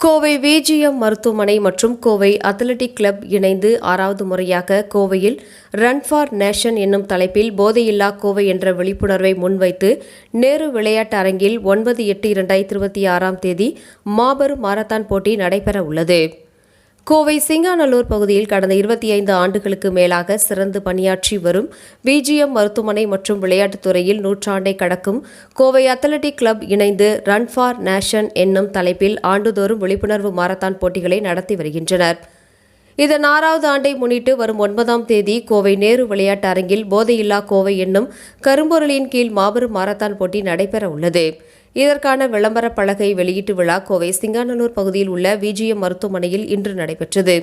Kovai VGM மருத்துவமனை மற்றும் Kovai athletic club இணைந்து 6வது முறையாக கோவையில் ரன் ஃபார் நேஷன் என்னும் தலைப்பில் போதையில்லா கோவை என்ற விழிப்புணர்வை முன்வைத்து நேரு விளையாட்டு அரங்கில் 9/8/2026 மாபெரும் மாரத்தான் போட்டி நடைபெற உள்ளது. கோவை சிங்காநல்லூர் பகுதியில் கடந்த 25 ஆண்டுகளுக்கு மேலாக சிறந்து பணியாற்றி வரும் விஜிஎம் மருத்துவமனை மற்றும் விளையாட்டுத் துறையில் நூற்றாண்டை கடக்கும் கோவை அத்லெட்டிக் கிளப் இணைந்து ரன் ஃபார் நேஷன் என்னும் தலைப்பில் ஆண்டுதோறும் விழிப்புணர்வு மாரத்தான் போட்டிகளை நடத்தி வருகின்றனர். இதன் 6வது ஆண்டை முன்னிட்டு வரும் 9ஆம் தேதி கோவை நேரு விளையாட்டு அரங்கில் போதையில்லா கோவை என்னும் கரும்பொருளின் கீழ் மாபெரும் மாரத்தான் போட்டி நடைபெற உள்ளது. இதற்கான விளம்பர பலகை வெளியீட்டு விழா கோவை சிங்காநல்லூர் பகுதியில் உள்ள விஜிஎம் மருத்துவமனையில் இன்று நடைபெற்றது.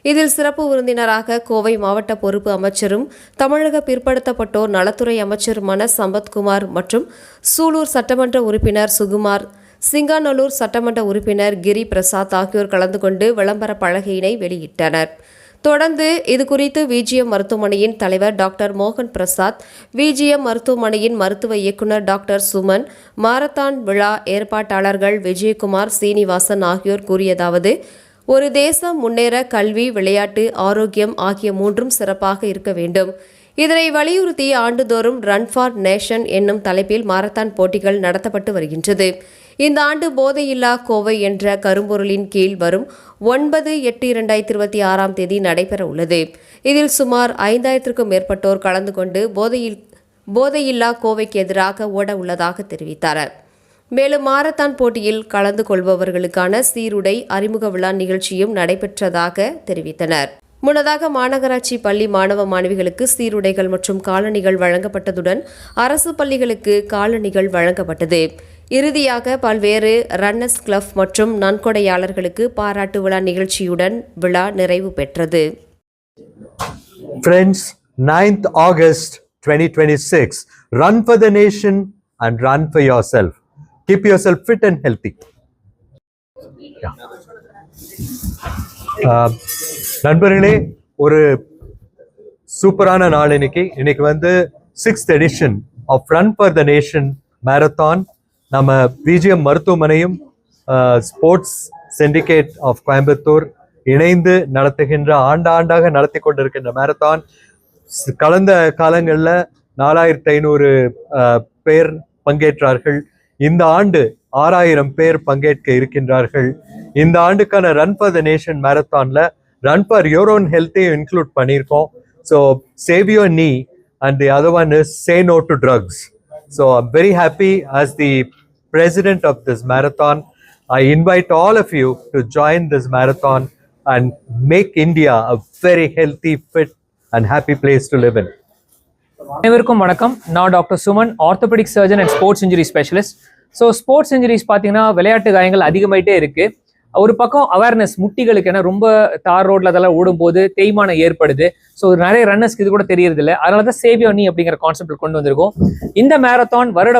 இதில் சிறப்பு விருந்தினராக கோவை மாவட்ட பொறுப்பு அமைச்சரும் தமிழக பிற்படுத்தப்பட்டோர் நலத்துறை அமைச்சருமான சம்பத்குமார் மற்றும் சூலூர் சட்டமன்ற உறுப்பினர் சுகுமார், சிங்காநல்லூர் சட்டமன்ற உறுப்பினர் கிரி பிரசாத் ஆகியோர் கலந்து கொண்டு விளம்பர பலகையினை வெளியிட்டனர். தொடர்ந்து இதுகுறித்து விஜிஎம் மருத்துவமனையின் தலைவர் டாக்டர் மோகன் பிரசாத், விஜிஎம் மருத்துவமனையின் மருத்துவ இயக்குநர் டாக்டர் சுமன், மாரத்தான் விழா ஏற்பாட்டாளர்கள் விஜயகுமார், சீனிவாசன் ஆகியோர் கூறியதாவது: ஒரு தேசம் முன்னேற கல்வி, விளையாட்டு, ஆரோக்கியம் ஆகிய மூன்றும் சிறப்பாக இருக்க வேண்டும். இதனை வலியுறுத்தி ஆண்டுதோறும் ரன் ஃபார் நேஷன் என்னும் தலைப்பில் மாரத்தான் போட்டிகள் நடத்தப்பட்டு வருகின்றது. இந்த ஆண்டு போதையில்லா கோவை என்ற கரும்பொருளின் கீழ் வரும் 9/8/2026 நடைபெற உள்ளது. இதில் சுமார் 5000க்கும் மேற்பட்டோர் கலந்து கொண்டு போதையில்லா கோவைக்கு எதிராக ஓட உள்ளதாக தெரிவித்தார். மேலும் மாரத்தான் போட்டியில் கலந்து கொள்பவர்களுக்கான சீருடை அறிமுக விழா நிகழ்ச்சியும் நடைபெற்றதாக தெரிவித்தனர். முன்னதாக மாநகராட்சி பள்ளி மாணவ மாணவிகளுக்கு சீருடைகள் மற்றும் காலணிகள் வழங்கப்பட்டதுடன் அரசு பள்ளிகளுக்கு காலணிகள் வழங்கப்பட்டது. இறுதியாக பல்வேறு ரன்னர்ஸ் கிளப் மற்றும் நன்கொடையாளர்களுக்கு பாராட்டு விழா நிகழ்ச்சியுடன் விழா நிறைவு பெற்றது. Friends, 9th August 2026. Run for the nation and run for yourself. Keep yourself fit and healthy. நண்பர்களே, ஒரு சூப்பரான நாள் இன்னைக்கு வந்து 6th edition of Run for the Nation Marathon. நம்ம விஜிஎம் மருத்துவமனையும் ஸ்போர்ட்ஸ் சிண்டிகேட் ஆஃப் கோயம்புத்தூர் இணைந்து நடத்துகின்ற ஆண்டாக நடத்தி கொண்டிருக்கின்ற மேரத்தான் கடந்த காலங்களில் 4500 பேர் பங்கேற்றார்கள். இந்த ஆண்டு 6000 பேர் பங்கேற்க இருக்கின்றார்கள். இந்த ஆண்டுக்கான ரன் ஃபார் த நேஷன் மேரத்தான்ல ரன் ஃபார் யோர் ஓன் ஹெல்த்தையும் இன்க்ளூட் பண்ணியிருக்கோம். So save your knee and the other one is say no to drugs. So I'm very happy as the president of this marathon. I invite all of you to join this marathon and make India a very healthy, fit and happy place to live in. அனைவருக்கும் வணக்கம். நான் doctor Suman, orthopaedic surgeon and sports injury specialist. So sports injuries பார்த்தீங்கன்னா விளையாட்டு காயங்கள் அதிகமாயிட்டே இருக்கு. ஒரு பக்கம் அவேர்னஸ், முட்டிகளுக்கு ஏன்னா ரொம்ப தார் ரோட்ல அதெல்லாம் ஓடும்போது தேய்மானம் ஏற்படுது. ஸோ நிறைய ரன்னர்ஸ்க்கு இது கூட தெரியறது இல்லை. அதனால தான் சேவ் யோர் நீ அப்படிங்கிற கான்செப்ட் கொண்டு வந்திருக்கோம். இந்த மேரத்தான் வருட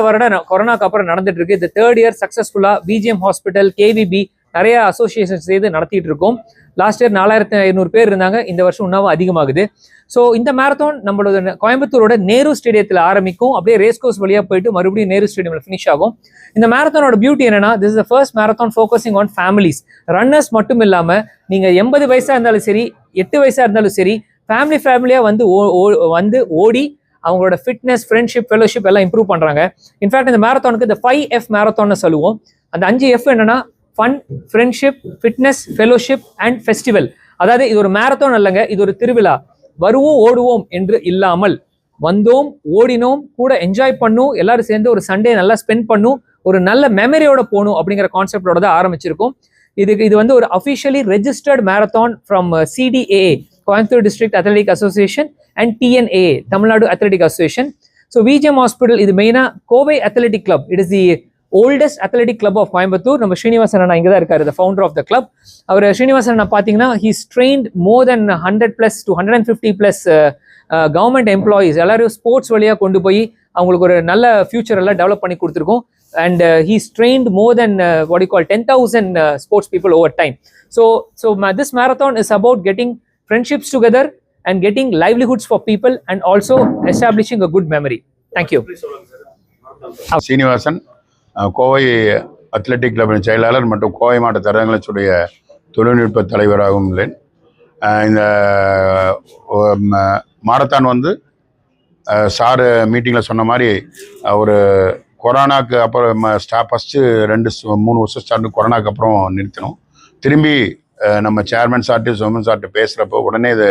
கொரோனாக்கு அப்புறம் நடந்துட்டு இருக்கு. இந்த 3rd year சக்சஸ்ஃபுல்லா விஜிஎம் ஹாஸ்பிட்டல், கேவிபி நிறைய அசோசியேஷன் செய்து நடத்திட்டு இருக்கோம். லாஸ்ட் இயர் 4500 பேர் இருந்தாங்க. இந்த வருஷம் இன்னும் அதிகமாகுது. ஸோ இந்த மேரத்தான் நம்மளோட கோயம்புத்தூரோட நேரு ஸ்டேடியத்தில் ஆரம்பிக்கும். அப்படியே ரேஸ் கோர்ஸ் வழியாக போயிட்டு மறுபடியும் நேரு ஸ்டேடியம்ல ஃபினிஷ் ஆகும். இந்த மேரத்தானோட பியூட்டி என்னன்னா, this is the first marathon focusing on families. Runners மட்டும் இல்லாம நீங்க 80 வயசா இருந்தாலும் சரி, 8 வயசா இருந்தாலும் சரி, ஃபேமிலியா வந்து ஓடி அவங்களோட ஃபிட்னஸ், ஃப்ரெண்ட்ஷிப், ஃபெலோஷிப் எல்லாம் இம்ப்ரூவ் பண்றாங்க. இன்ஃபேக்ட் இந்த மேரத்தானுக்கு இந்த 5F மேரத்தான்னு சொல்லுவோம். அந்த 5F என்னன்னா fun, friendship, fitness, fellowship and festival. அதாவது இது ஒரு மேரத்தான் இல்லைங்க, இது ஒரு திருவிழா. வருவோம் ஓடுவோம் என்று இல்லாமல் வந்தோம், ஓடினோம், கூட என்ஜாய் பண்ணும், எல்லாரும் சேர்ந்து ஒரு சண்டே நல்லா ஸ்பெண்ட் பண்ணும், ஒரு நல்ல மெமரியோட போகணும் அப்படிங்கிற கான்செப்டோட தான் ஆரம்பிச்சிருக்கோம். இது வந்து ஒரு officially registered marathon from CDAA, Coimbatore district athletic association, and TNAA, Tamil Nadu athletic association. So VGM hospital இது மெயினா Kovai athletic club. It is the oldest athletic club of Coimbatore. நம்ம ஸ்ரீனிவாசன் அண்ணா இங்கே தான் இருக்காரு, the founder of the club. அவர் ஸ்ரீனிவாசன் அண்ணா பார்த்தீங்கன்னா he's trained more than 100+ to 150+ government employees எல்லாரும் sports வழியாக கொண்டு போய் அவங்களுக்கு ஒரு நல்ல ஃபியூச்சர் எல்லாம் டெவலப் பண்ணி கொடுத்துருக்கோம். And he's trained more than what you call 10,000 sports people over time. So this marathon is about getting friendships together and getting livelihoods for people and also establishing a good memory. Thank you. Srinivasan, Kovai athletic கிளப்பின் செயலாளர் மற்றும் கோவை மாவட்ட தடகளத்துடைய தொழில்நுட்ப தலைவராகவும் உள்ளேன். இந்த marathon வந்து sir மீட்டிங்கில் சொன்ன மாதிரி ஒரு கொரோனாக்கு அப்புறம் ஃபஸ்ட்டு 2-3 வருஷம் ஸ்டார்ட் கொரோனாக்கு அப்புறம் நிறுத்தினோம். திரும்பி நம்ம சேர்மன் சார்ட்டு சுமன் சார்ட்டு பேசுகிறப்போ உடனே இதை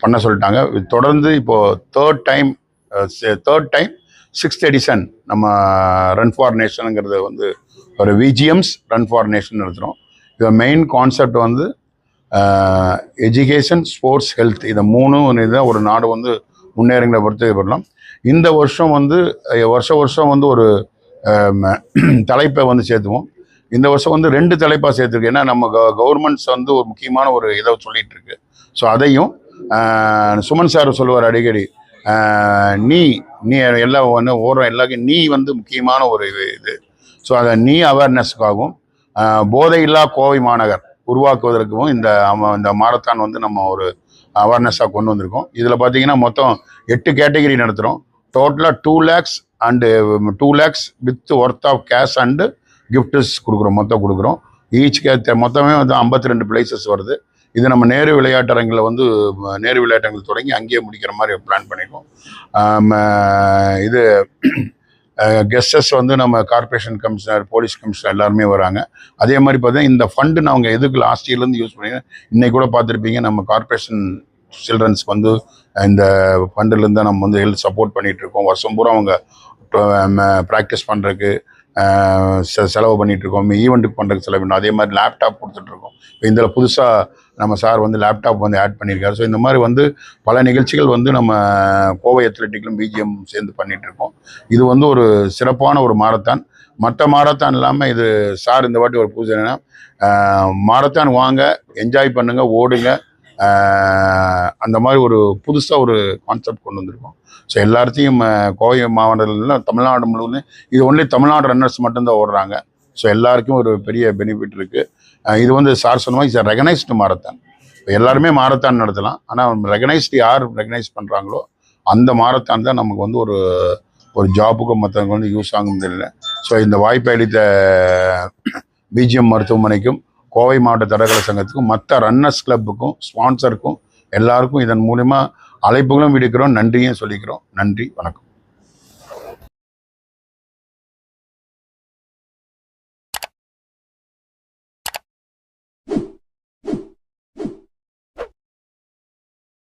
பண்ண சொல்லிட்டாங்க. தொடர்ந்து இப்போது தேர்ட் டைம் 6th எடிஷன் நம்ம ரன் ஃபார் நேஷனுங்கிறது வந்து ஒரு விஜிஎம்ஸ் ரன் ஃபார் நேஷன் நடத்துகிறோம். இது மெயின் கான்செப்ட் வந்து எஜுகேஷன், ஸ்போர்ட்ஸ், ஹெல்த், இதை 3 இதுதான் ஒரு நாடு வந்து முன்னேறுங்கிற பொறுத்து பண்ணலாம். இந்த வருஷம் வந்து வருஷம் வந்து ஒரு தலைப்பை வந்து சேர்த்துவோம். இந்த வருஷம் வந்து 2 தலைப்பாக சேர்த்துருக்கு. ஏன்னா நம்ம கவர்மெண்ட்ஸ் வந்து ஒரு முக்கியமான ஒரு இதை சொல்லிட்டு இருக்கு. ஸோ அதையும் சுமன் சார் சொல்லுவார் அடிக்கடி, நீ எல்லாம் வந்து ஓடுற எல்லாருக்கும் நீ வந்து முக்கியமான ஒரு இது. ஸோ அதை நீ அவேர்னஸ்க்காகவும் போதையில்லா கோவை மாநகர் உருவாக்குவதற்கும் இந்த மாரத்தான் வந்து நம்ம ஒரு அவேர்னஸாக கொண்டு வந்திருக்கோம். இதில் பார்த்தீங்கன்னா மொத்தம் 8 கேட்டகரி நடத்துகிறோம். டோட்டலாக 2 lakhs and 2 lakhs with worth of cash and gifts கொடுக்குறோம். மொத்தம் கொடுக்குறோம். மொத்தமே வந்து 52 பிளேசஸ் வருது. இது நம்ம நேரு விளையாட்டரங்கில் வந்து நேரு விளையாட்டரங்கில் தொடங்கி அங்கேயே முடிக்கிற மாதிரி பிளான் பண்ணியிருக்கோம். இது கெஸ்டஸ் வந்து நம்ம கார்பரேஷன் கமிஷனர், போலீஸ் கமிஷனர் எல்லாருமே வராங்க. அதே மாதிரி பார்த்தீங்கன்னா இந்த ஃபண்டு நாங்கள் எதுக்கு லாஸ்ட் இயர்லேருந்து யூஸ் பண்ணி இன்னைக்கு கூட பார்த்துருப்பீங்க. நம்ம கார்பரேஷன் சில்ட்ரன்ஸ்க்கு வந்து இந்த ஃபண்டுலேருந்து தான் நம்ம வந்து ஹெல்த் சப்போர்ட் பண்ணிகிட்டு இருக்கோம். வருஷம் பூரா அவங்க ப்ராக்டிஸ் பண்ணுறதுக்கு செலவு பண்ணிகிட்ருக்கோம். ஈவெண்ட்டுக்கு பண்ணுறதுக்கு செலவு பண்ணோம். அதே மாதிரி லேப்டாப் கொடுத்துட்ருக்கோம். இப்போ இதில் புதுசாக நம்ம சார் வந்து லேப்டாப் வந்து ஆட் பண்ணியிருக்காரு. ஸோ இந்த மாதிரி வந்து பல நிகழ்ச்சிகள் வந்து நம்ம கோவை அத்லெட்டிக்லும் பிஜிஎம் சேர்ந்து பண்ணிகிட்ருக்கோம். இது வந்து ஒரு சிறப்பான ஒரு மாரத்தான். மற்ற மாரத்தான் இல்லாமல் இது சார் இந்த வாட்டி ஒரு பூஜை என்னென்னா, மாரத்தான் வாங்க, என்ஜாய் பண்ணுங்கள், ஓடுங்க, அந்த மாதிரி ஒரு புதுசாக ஒரு கான்செப்ட் கொண்டு வந்திருக்கோம். ஸோ எல்லாத்தையும் கோவை மாவட்டத்தில் தமிழ்நாடு முழுவதும் இது ஒன்லி தமிழ்நாடு ரன்னர்ஸ் மட்டும்தான் ஓடுறாங்க. ஸோ எல்லாருக்கும் ஒரு பெரிய பெனிஃபிட் இருக்குது. இது வந்து சார் சொன்ன மாதிரி இட்ஸ் ரெகனைஸ்டு மாரத்தான். இப்போ எல்லாருமே மாரத்தான் நடத்தலாம். ஆனால் ரெகனைஸ்டு யார் ரெகனைஸ் பண்ணுறாங்களோ அந்த மாரத்தான் தான் நமக்கு வந்து ஒரு ஜாபுக்கும் மற்றவங்க வந்து யூஸ் ஆகும் தெரியல. ஸோ இந்த வாய்ப்பை அளித்த பிஜிஎம் மருத்துவமனைக்கும் கோவை மாவட்ட தடகள சங்கத்துக்கும் மற்ற ரன்னர்ஸ் கிளப்புக்கும் ஸ்பான்சருக்கும் எல்லாருக்கும் இதன் மூலிமா அழைப்புகளும் விடுக்கிறோம், நன்றியும் சொல்லிக்கிறோம். நன்றி, வணக்கம்.